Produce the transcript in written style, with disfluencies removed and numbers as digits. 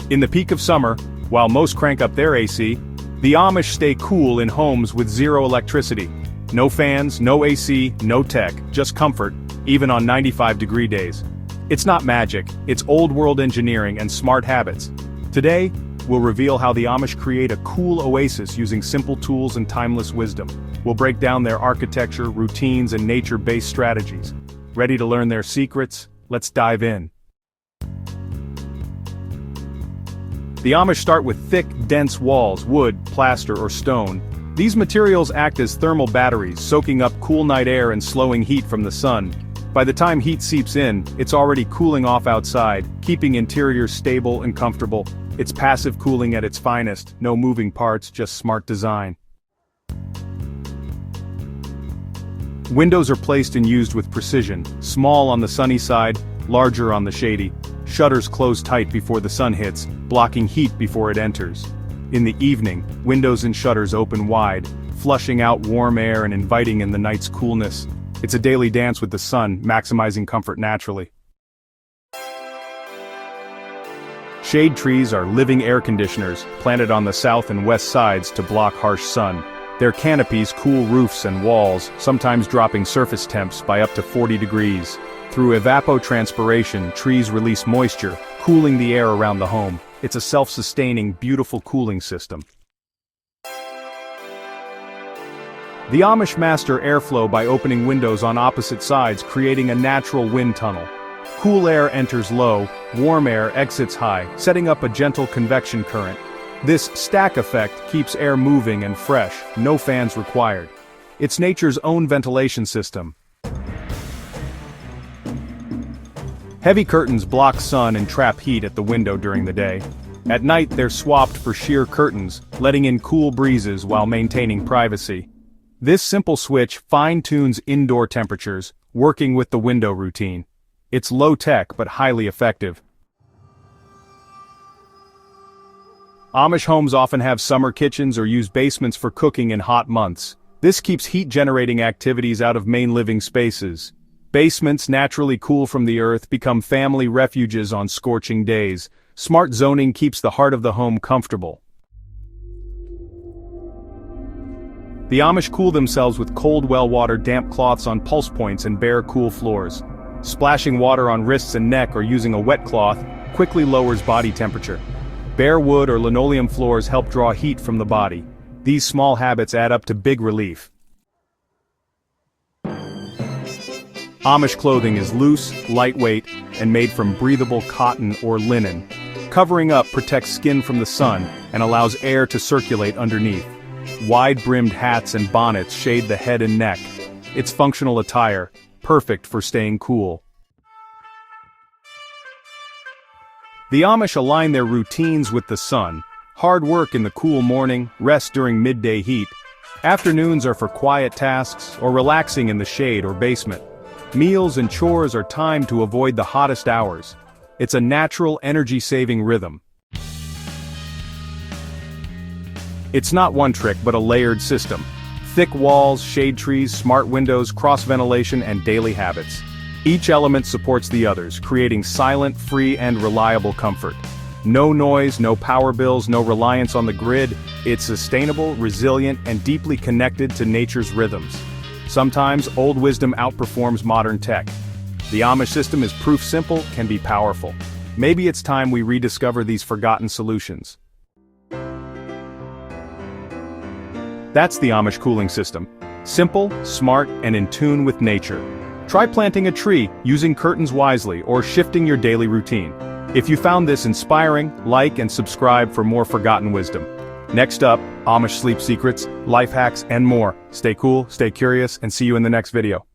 In the peak of summer, while most crank up their AC, the Amish stay cool in homes with zero electricity. No fans, no AC, no tech, just comfort, even on 95-degree days. It's not magic, it's old-world engineering and smart habits. Today, we'll reveal how the Amish create a cool oasis using simple tools and timeless wisdom. We'll break down their architecture, routines, and nature-based strategies. Ready to learn their secrets? Let's dive in. The Amish start with thick, dense walls, wood, plaster, or stone. These materials act as thermal batteries, soaking up cool night air and slowing heat from the sun. By the time heat seeps in, it's already cooling off outside, keeping interiors stable and comfortable. It's passive cooling at its finest, no moving parts, just smart design. Windows are placed and used with precision, small on the sunny side, larger on the shady. Shutters close tight before the sun hits, blocking heat before it enters. In the evening, windows and shutters open wide, flushing out warm air and inviting in the night's coolness. It's a daily dance with the sun, maximizing comfort naturally. Shade trees are living air conditioners, planted on the south and west sides to block harsh sun. Their canopies cool roofs and walls, sometimes dropping surface temps by up to 40 degrees. Through evapotranspiration, trees release moisture, cooling the air around the home. It's a self-sustaining, beautiful cooling system. The Amish master airflow by opening windows on opposite sides, creating a natural wind tunnel. Cool air enters low, warm air exits high, setting up a gentle convection current. This stack effect keeps air moving and fresh, no fans required. It's nature's own ventilation system. Heavy curtains block sun and trap heat at the window during the day. At night they're swapped for sheer curtains, letting in cool breezes while maintaining privacy. This simple switch fine-tunes indoor temperatures, working with the window routine. It's low-tech but highly effective. Amish homes often have summer kitchens or use basements for cooking in hot months. This keeps heat-generating activities out of main living spaces. Basements, naturally cool from the earth, become family refuges on scorching days. Smart zoning keeps the heart of the home comfortable. The Amish cool themselves with cold well-water damp cloths on pulse points and bare cool floors. Splashing water on wrists and neck or using a wet cloth quickly lowers body temperature. Bare wood or linoleum floors help draw heat from the body. These small habits add up to big relief. Amish clothing is loose, lightweight, and made from breathable cotton or linen. Covering up protects skin from the sun and allows air to circulate underneath. Wide-brimmed hats and bonnets shade the head and neck. It's functional attire, perfect for staying cool. The Amish align their routines with the sun. Hard work in the cool morning, rest during midday heat. Afternoons are for quiet tasks or relaxing in the shade or basement. Meals and chores are timed to avoid the hottest hours. It's a natural, energy-saving rhythm. It's not one trick but a layered system. Thick walls, shade trees, smart windows, cross-ventilation, and daily habits. Each element supports the others, creating silent, free, and reliable comfort. No noise, no power bills, no reliance on the grid. It's sustainable, resilient, and deeply connected to nature's rhythms. Sometimes, old wisdom outperforms modern tech. The Amish system is proof simple, can be powerful. Maybe it's time we rediscover these forgotten solutions. That's the Amish cooling system. Simple, smart, and in tune with nature. Try planting a tree, using curtains wisely, or shifting your daily routine. If you found this inspiring, like and subscribe for more forgotten wisdom. Next up, Amish sleep secrets, life hacks, and more. Stay cool, stay curious, and see you in the next video.